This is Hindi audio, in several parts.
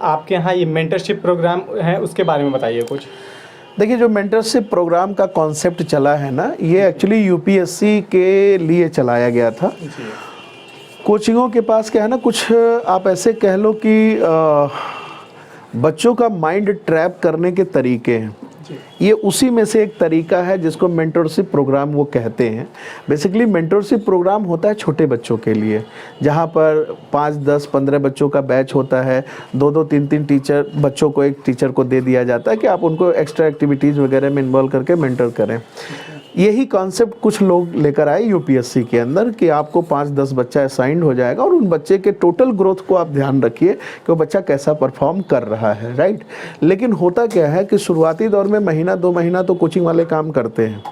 आपके यहाँ ये मेंटरशिप प्रोग्राम है उसके बारे में बताइए कुछ। देखिए, जो मेंटरशिप प्रोग्राम का कॉन्सेप्ट चला है ना, ये एक्चुअली यूपीएससी के लिए चलाया गया था। कोचिंगों के पास क्या है ना, कुछ आप ऐसे कह लो कि बच्चों का माइंड ट्रैप करने के तरीके हैं। ये उसी में से एक तरीका है जिसको मेंटरशिप प्रोग्राम वो कहते हैं। बेसिकली मेंटरशिप प्रोग्राम होता है छोटे बच्चों के लिए, जहाँ पर 5, 10, 15 बच्चों का बैच होता है। 2-2, 3-3 टीचर बच्चों को एक टीचर को दे दिया जाता है कि आप उनको एक्स्ट्रा एक्टिविटीज़ वगैरह में इन्वॉल्व करके मेंटर करें। यही कॉन्सेप्ट कुछ लोग लेकर आए यूपीएससी के अंदर कि आपको 5-10 बच्चा असाइंड हो जाएगा और उन बच्चे के टोटल ग्रोथ को आप ध्यान रखिए कि वो बच्चा कैसा परफॉर्म कर रहा है, राइट। लेकिन होता क्या है कि शुरुआती दौर में महीना 2 महीना तो कोचिंग वाले काम करते हैं,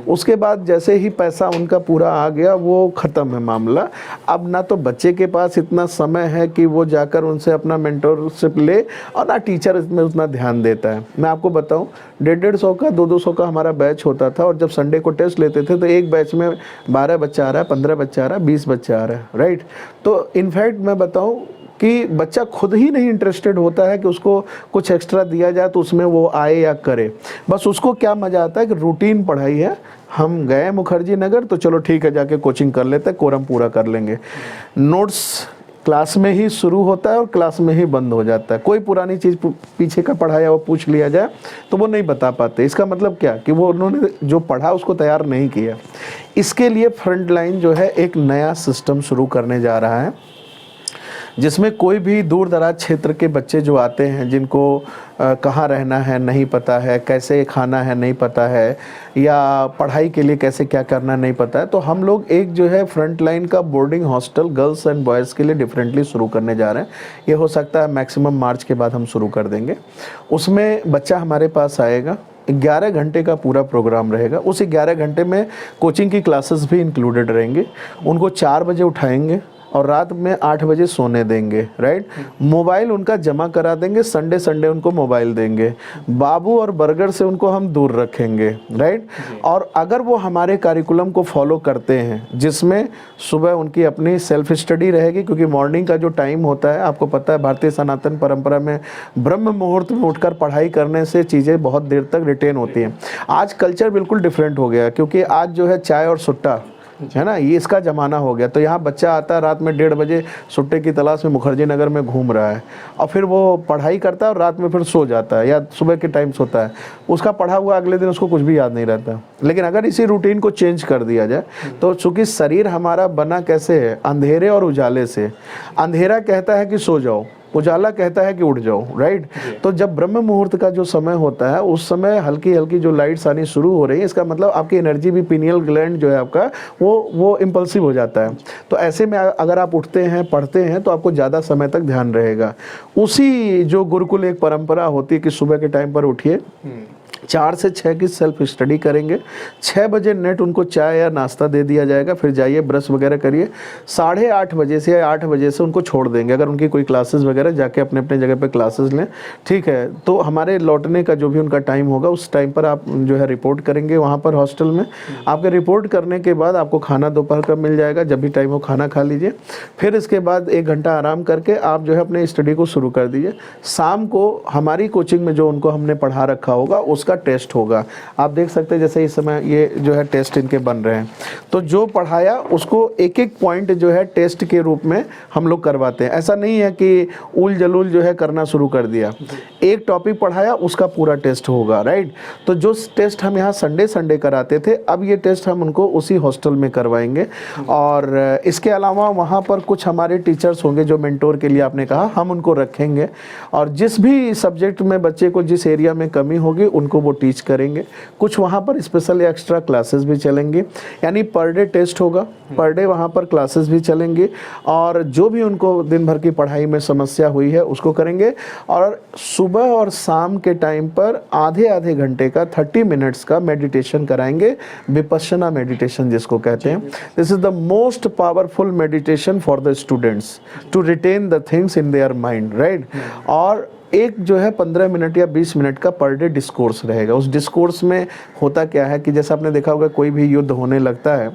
उसके बाद जैसे ही पैसा उनका पूरा आ गया वो ख़त्म है मामला। अब ना तो बच्चे के पास इतना समय है कि वो जाकर उनसे अपना मेंटरशिप ले, और ना टीचर इसमें उतना ध्यान देता है। मैं आपको बताऊं, 150-150 का 200-200 का हमारा बैच होता था, और जब संडे को टेस्ट लेते थे तो एक बैच में 12 बच्चा आ रहा है, 15 बच्चा आ रहा है, 20 बच्चा आ रहा है, राइट। तो इनफैक्ट मैं बताऊं कि बच्चा खुद ही नहीं इंटरेस्टेड होता है कि उसको कुछ एक्स्ट्रा दिया जाए तो उसमें वो आए या करे। बस उसको क्या मज़ा आता है कि रूटीन पढ़ाई है, हम गए मुखर्जी नगर तो चलो ठीक है जाके कोचिंग कर लेते हैं, कोरम पूरा कर लेंगे। नोट्स क्लास में ही शुरू होता है और क्लास में ही बंद हो जाता है। कोई पुरानी चीज़ पीछे का पढ़ाया वो पूछ लिया जाए तो वो नहीं बता पाते। इसका मतलब क्या कि वो उन्होंने जो पढ़ा उसको तैयार नहीं किया। इसके लिए फ्रंट लाइन जो है एक नया सिस्टम शुरू करने जा रहा है, जिसमें कोई भी दूर दराज क्षेत्र के बच्चे जो आते हैं, जिनको कहाँ रहना है नहीं पता है, कैसे खाना है नहीं पता है, या पढ़ाई के लिए कैसे क्या करना नहीं पता है, तो हम लोग एक जो है फ्रंट लाइन का boarding hostel girls and boys के लिए डिफरेंटली शुरू करने जा रहे हैं। ये हो सकता है मैक्सिमम मार्च के बाद हम शुरू कर देंगे। उसमें बच्चा हमारे पास आएगा, 11 घंटे का पूरा प्रोग्राम रहेगा। उस 11 घंटे में कोचिंग की क्लासेस भी इंक्लूडेड रहेंगे। उनको 4 बजे उठाएंगे और रात में 8 बजे सोने देंगे, राइट। मोबाइल उनका जमा करा देंगे, संडे उनको मोबाइल देंगे। बाबू और बर्गर से उनको हम दूर रखेंगे, राइट। और अगर वो हमारे करिकुलम को फॉलो करते हैं, जिसमें सुबह उनकी अपनी सेल्फ स्टडी रहेगी, क्योंकि मॉर्निंग का जो टाइम होता है आपको पता है भारतीय सनातन परंपरा में ब्रह्म मुहूर्त में उठकर पढ़ाई करने से चीज़ें बहुत देर तक रिटेन होती हैं। आज कल्चर बिल्कुल डिफरेंट हो गया, क्योंकि आज जो है चाय और सुट्टा है ना, ये इसका ज़माना हो गया। तो यहाँ बच्चा आता है रात में 1:30 बजे सुट्टे की तलाश में मुखर्जी नगर में घूम रहा है, और फिर वो पढ़ाई करता है और रात में फिर सो जाता है या सुबह के टाइम सोता है। उसका पढ़ा हुआ अगले दिन उसको कुछ भी याद नहीं रहता। लेकिन अगर इसी रूटीन को चेंज कर दिया जाए तो चूँकि शरीर हमारा बना कैसे है, अंधेरे और उजाले से। अंधेरा कहता है कि सो जाओ, उजाला कहता है कि उठ जाओ, राइट। तो जब ब्रह्म मुहूर्त का जो समय होता है उस समय हल्की हल्की जो लाइट्स आनी शुरू हो रही है, इसका मतलब आपकी एनर्जी भी, पीनियल ग्लैंड जो है आपका वो इम्पल्सिव हो जाता है। तो ऐसे में अगर आप उठते हैं पढ़ते हैं तो आपको ज़्यादा समय तक ध्यान रहेगा। उसी जो गुरुकुल एक परंपरा होती है कि सुबह के टाइम पर उठिए, 4 से 6 की सेल्फ स्टडी करेंगे, 6 बजे नेट उनको चाय या नाश्ता दे दिया जाएगा, फिर जाइए ब्रश वगैरह करिए, 8:30 बजे से या 8 बजे से उनको छोड़ देंगे। अगर उनकी कोई क्लासेस वगैरह जाके अपने अपने जगह पे क्लासेस लें, ठीक है। तो हमारे लौटने का जो भी उनका टाइम होगा उस टाइम पर आप जो है रिपोर्ट करेंगे वहाँ पर हॉस्टल में। आपके रिपोर्ट करने के बाद आपको खाना दोपहर का मिल जाएगा, जब भी टाइम हो खाना खा लीजिए। फिर इसके बाद 1 घंटा आराम करके आप जो है अपने स्टडी को शुरू कर दीजिए। शाम को हमारी कोचिंग में जो उनको हमने पढ़ा रखा होगा उसका टेस्ट होगा। आप देख सकते हैं जैसे इस समय ये जो है टेस्ट इनके बन रहे हैं, तो जो पढ़ाया उसको एक एक पॉइंट जो है टेस्ट के रूप में हम लोग करवाते हैं। ऐसा नहीं है कि उल जलूल जो है करना शुरू कर दिया, एक टॉपिक पढ़ाया उसका पूरा टेस्ट होगा, राइट। तो जो टेस्ट हम यहाँ संडे कराते थे, अब ये टेस्ट हम उनको उसी हॉस्टल में करवाएंगे। और इसके अलावा वहाँ पर कुछ हमारे टीचर्स होंगे जो मेंटोर के लिए आपने कहा, हम उनको रखेंगे, और जिस भी सब्जेक्ट में बच्चे को जिस एरिया में कमी होगी उनको वो टीच करेंगे। कुछ वहाँ पर स्पेशल एक्स्ट्रा क्लासेस भी चलेंगी, यानी पर डे टेस्ट होगा, पर डे वहाँ पर क्लासेस भी चलेंगी, और जो भी उनको दिन भर की पढ़ाई में समस्या हुई है उसको करेंगे। और सुबह और शाम के टाइम पर आधे घंटे का 30 मिनट्स का मेडिटेशन कराएंगे, विपश्यना मेडिटेशन जिसको कहते हैं। This is the most powerful meditation for the students to retain the things in their mind, right. और एक जो है 15 मिनट या 20 मिनट का पर डे डिस्कोर्स रहेगा। उस डिस्कोर्स में होता क्या है कि जैसे आपने देखा होगा कोई भी युद्ध होने लगता है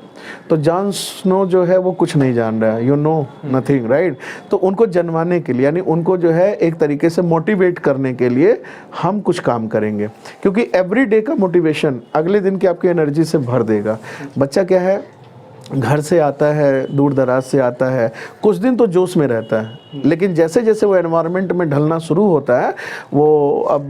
तो जॉन स्नो जो है वो कुछ नहीं जान रहा है, यू नो नथिंग, राइट। तो उनको जनवाने के लिए, यानी उनको जो है एक तरीके से मोटिवेट करने के लिए हम कुछ काम करेंगे, क्योंकि एवरी डे का मोटिवेशन अगले दिन की आपकी एनर्जी से भर देगा। बच्चा क्या है, घर से आता है, दूर दराज से आता है, कुछ दिन तो जोश में रहता है, लेकिन जैसे जैसे वो एनवायरनमेंट में ढलना शुरू होता है, वो अब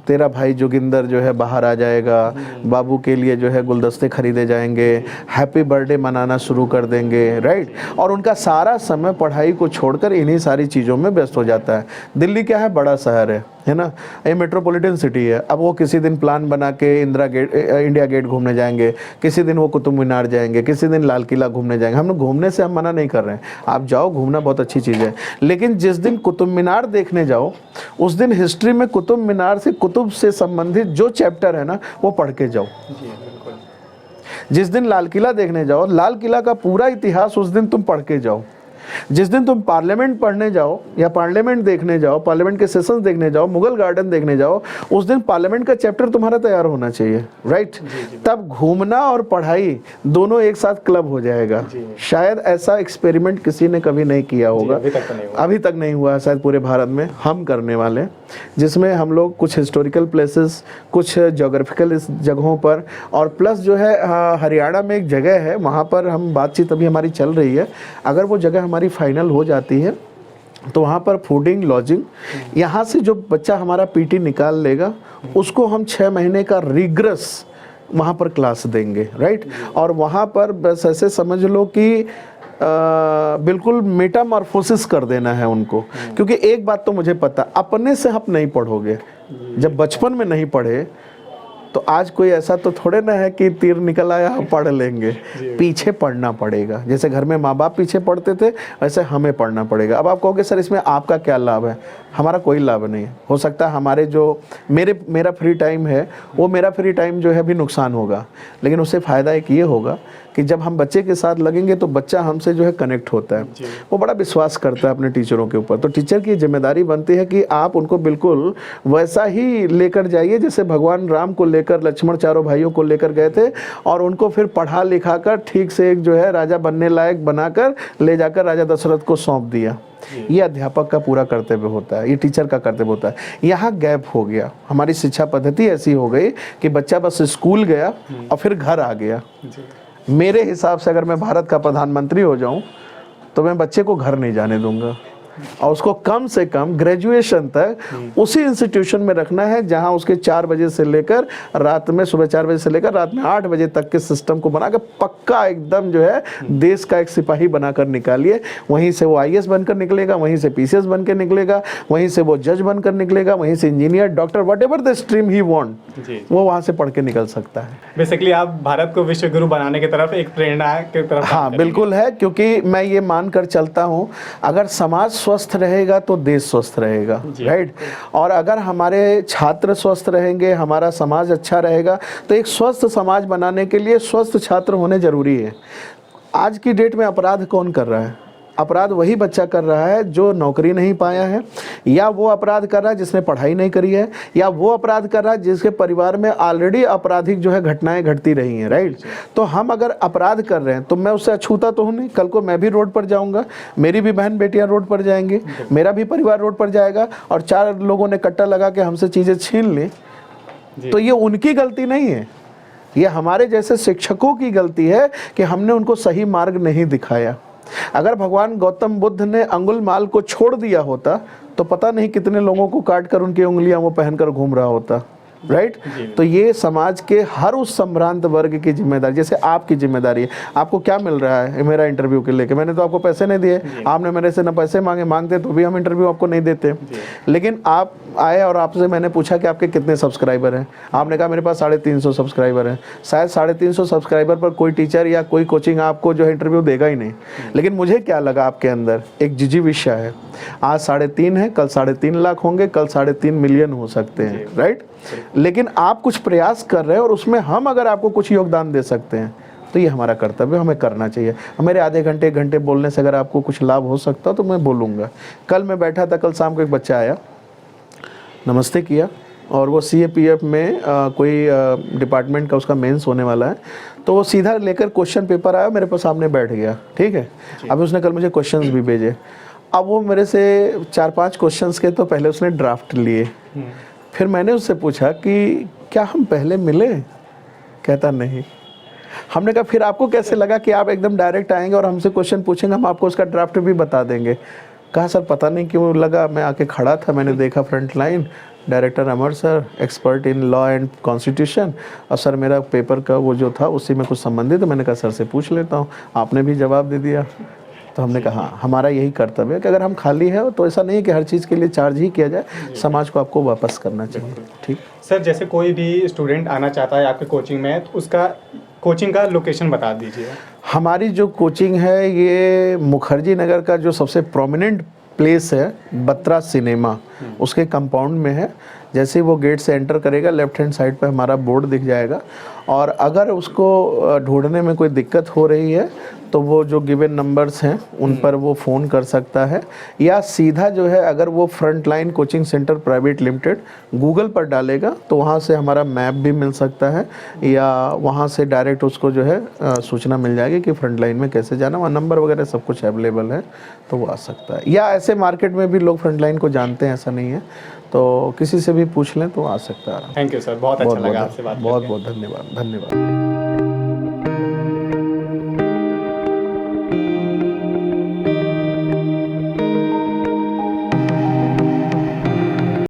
तेरा भाई जोगिंदर जो है बाहर आ जाएगा, बाबू के लिए जो है गुलदस्ते खरीदे जाएंगे, हैप्पी बर्थडे मनाना शुरू कर देंगे, राइट। और उनका सारा समय पढ़ाई को छोड़कर इन्हीं सारी चीज़ों में व्यस्त हो जाता है। दिल्ली क्या है, बड़ा शहर है ना, ये मेट्रोपॉलिटन सिटी है। अब वो किसी दिन प्लान बना के इंडिया गेट घूमने जाएंगे, किसी दिन वो कुतुब मीनार जाएंगे, किसी दिन लाल किला घूमने जाएंगे। हम लोग घूमने से हम मना नहीं कर रहे हैं, आप जाओ, घूमना बहुत अच्छी चीज़ है, लेकिन जिस दिन कुतुब मीनार देखने जाओ उस दिन हिस्ट्री में कुतुब मीनार से, कुतुब से संबंधित जो चैप्टर है ना वो पढ़ के जाओ। जिस दिन लाल किला देखने जाओ, लाल किला का पूरा इतिहास उस दिन तुम पढ़ के जाओ। जिस दिन तुम पार्लियामेंट पढ़ने जाओ या पार्लियामेंट देखने जाओ, पार्लियामेंट के सेशंस देखने जाओ, मुगल गार्डन देखने जाओ, उस दिन पार्लियामेंट का चैप्टर तुम्हारा तैयार होना चाहिए, राइट। तब घूमना और पढ़ाई दोनों एक साथ क्लब हो जाएगा। शायद ऐसा एक्सपेरिमेंट किसी ने कभी नहीं किया होगा, अभी तक नहीं हुआ शायद पूरे भारत में। हम करने वाले, जिसमें हम लोग कुछ हिस्टोरिकल प्लेसेस, कुछ जोग्राफिकल जगहों पर, और प्लस जो है हरियाणा में एक जगह है, वहाँ पर हम बातचीत अभी हमारी चल रही है। अगर वो जगह हमारी फाइनल हो जाती है तो वहाँ पर फूडिंग, लॉजिंग, यहाँ से जो बच्चा हमारा पीटी निकाल लेगा उसको हम 6 महीने का रिग्रेस वहाँ पर क्लास देंगे, राइट। और वहाँ पर बस ऐसे समझ लो कि बिल्कुल मेटामॉर्फोसिस कर देना है उनको। क्योंकि एक बात तो मुझे पता, अपने से आप नहीं पढ़ोगे। जब बचपन में नहीं पढ़े तो आज कोई ऐसा तो थोड़े ना है कि तीर निकल आया हम पढ़ लेंगे, पीछे पढ़ना पड़ेगा। जैसे घर में माँ बाप पीछे पढ़ते थे वैसे हमें पढ़ना पड़ेगा। अब आप कहोगे सर इसमें आपका क्या लाभ है? हमारा कोई लाभ नहीं है। हो सकता है हमारे जो मेरा फ्री टाइम है वो मेरा फ्री टाइम जो है भी नुकसान होगा, लेकिन उससे फ़ायदा एक ये होगा कि जब हम बच्चे के साथ लगेंगे तो बच्चा हमसे जो है कनेक्ट होता है, वो बड़ा विश्वास करता है अपने टीचरों के ऊपर। तो टीचर की जिम्मेदारी बनती है कि आप उनको बिल्कुल वैसा ही लेकर जाइए जैसे भगवान राम को लेकर लक्ष्मण चारों भाइयों को लेकर गए थे, और उनको फिर पढ़ा लिखा कर ठीक से एक जो है राजा बनने लायक बनाकर ले जाकर राजा दशरथ को सौंप दिया। ये अध्यापक का पूरा कर्तव्य होता है, ये टीचर का कर्तव्य होता है। यहाँ गैप हो गया, हमारी शिक्षा पद्धति ऐसी हो गई कि बच्चा बस स्कूल गया और फिर घर आ गया। मेरे हिसाब से अगर मैं भारत का प्रधानमंत्री हो जाऊं तो मैं बच्चे को घर नहीं जाने दूंगा, और उसको कम से कम ग्रेजुएशन तक उसी इंस्टीट्यूशन में रखना है जहां उसके 4 बजे से लेकर रात में, सुबह 4 बजे से लेकर रात में 8 बजे तक के सिस्टम को बनाकर पक्का एकदम जो है देश का एक सिपाही बनाकर निकालिए। वहीं से वो IAS बनकर निकलेगा, वहीं से PCS बनकर निकलेगा, वहीं से वो जज बनकर निकलेगा, वहीं से engineer, doctor, what ever the stream he want, वो वहाँ से पढ़ के निकल सकता है। बेसिकली आप भारत को विश्व गुरु बनाने की तरफ, एक प्रेरणा की तरफ। हाँ बिल्कुल है, क्योंकि मैं ये मानकर चलता हूँ अगर समाज स्वस्थ रहेगा तो देश स्वस्थ रहेगा, राइट। और अगर हमारे छात्र स्वस्थ रहेंगे, हमारा समाज अच्छा रहेगा, तो एक स्वस्थ समाज बनाने के लिए स्वस्थ छात्र होने जरूरी है। आज की डेट में अपराध कौन कर रहा है? अपराध वही बच्चा कर रहा है जो नौकरी नहीं पाया है, या वो अपराध कर रहा है जिसने पढ़ाई नहीं करी है, या वो अपराध कर रहा है जिसके परिवार में ऑलरेडी आपराधिक जो है घटनाएं घटती रही हैं, राइट। तो हम अगर अपराध कर रहे हैं तो मैं उससे अछूता तो हूँ नहीं, कल को मैं भी रोड पर जाऊँगा, मेरी भी बहन बेटियाँ रोड पर जाएंगी, मेरा भी परिवार रोड पर जाएगा, और 4 लोगों ने कट्टा लगा के हमसे चीज़ें छीन ली, तो ये उनकी गलती नहीं है, ये हमारे जैसे शिक्षकों की गलती है कि हमने उनको सही मार्ग नहीं दिखाया। अगर भगवान गौतम बुद्ध ने अंगुलमाल को छोड़ दिया होता तो पता नहीं कितने लोगों को काट कर उनकी उंगलियां वो पहनकर घूम रहा होता, राइट। तो ये समाज के हर उस संभ्रांत वर्ग की जिम्मेदारी, जैसे आपकी जिम्मेदारी है। आपको क्या मिल रहा है मेरा इंटरव्यू के लेके? मैंने तो आपको पैसे नहीं दिए, आपने मेरे से ना पैसे मांगते तो भी हम इंटरव्यू आपको नहीं देते। लेकिन आप आए और आपसे मैंने पूछा कि आपके कितने सब्सक्राइबर हैं, आपने कहा मेरे पास 350 सब्सक्राइबर हैं। शायद 350 सब्सक्राइबर पर कोई टीचर या कोई कोचिंग आपको जो है इंटरव्यू देगा ही नहीं, लेकिन मुझे क्या लगा आपके अंदर एक जिजीविषा है। आज 3.5 है, कल 3.5 लाख होंगे, कल 3.5 मिलियन हो सकते हैं, राइट। लेकिन आप कुछ प्रयास कर रहे हैं और उसमें हम अगर आपको कुछ योगदान दे सकते हैं, तो ये हमारा कर्तव्य, हमें करना चाहिए। मेरे आधे घंटे 1 घंटे बोलने से अगर आपको कुछ लाभ हो सकता तो मैं बोलूँगा। कल मैं बैठा था, कल शाम को एक बच्चा आया, नमस्ते किया, और वो CAPF में कोई डिपार्टमेंट का उसका मेंस होने वाला है, तो वो सीधा लेकर क्वेश्चन पेपर आया, मेरे पास सामने बैठ गया, ठीक है। अब उसने कल मुझे क्वेश्चंस भी भेजे। अब वो मेरे से 4-5 क्वेश्चंस के तो पहले उसने ड्राफ्ट लिए, फिर मैंने उससे पूछा कि क्या हम पहले मिले? कहता नहीं। हमने कहा फिर आपको कैसे लगा कि आप एकदम डायरेक्ट आएंगे और हमसे क्वेश्चन पूछेंगे, हम आपको उसका ड्राफ्ट भी बता देंगे? कहा सर पता नहीं क्यों लगा, मैं आके खड़ा था, मैंने देखा front line, director Amar sir, expert in law and constitution, और सर मेरा पेपर का वो जो था उसी में कुछ संबंधित, तो मैंने कहा सर से पूछ लेता हूँ, आपने भी जवाब दे दिया। तो हमने कहा हाँ, हमारा यही कर्तव्य है कि अगर हम खाली है तो ऐसा नहीं कि हर चीज़ के लिए चार्ज ही किया जाए, समाज को आपको वापस करना चाहिए। ठीक सर, जैसे कोई भी स्टूडेंट आना चाहता है आपके कोचिंग में, तो उसका कोचिंग का लोकेशन बता दीजिए। हमारी जो कोचिंग है ये मुखर्जी नगर का जो सबसे प्रोमिनेंट प्लेस है, बत्रा सिनेमा, उसके कंपाउंड में है। जैसे ही वो गेट से एंटर करेगा, लेफ्ट हैंड साइड पे हमारा बोर्ड दिख जाएगा, और अगर उसको ढूंढने में कोई दिक्कत हो रही है तो वो जो गिवन नंबर्स हैं उन पर वो फ़ोन कर सकता है, या सीधा जो है अगर वो front line coaching centre private limited Google पर डालेगा तो वहाँ से हमारा मैप भी मिल सकता है, या वहाँ से डायरेक्ट उसको जो है सूचना मिल जाएगी कि फ्रंट लाइन में कैसे जाना, वहाँ नंबर वगैरह सब कुछ अवेलेबल है, तो वो आ सकता है। या ऐसे मार्केट में भी लोग फ्रंट लाइन को जानते हैं, ऐसा नहीं है, तो किसी से भी पूछ लें तो आ सकता है। थैंक यू सर, बहुत अच्छा लगा आपसे बात करके। बहुत बहुत धन्यवाद।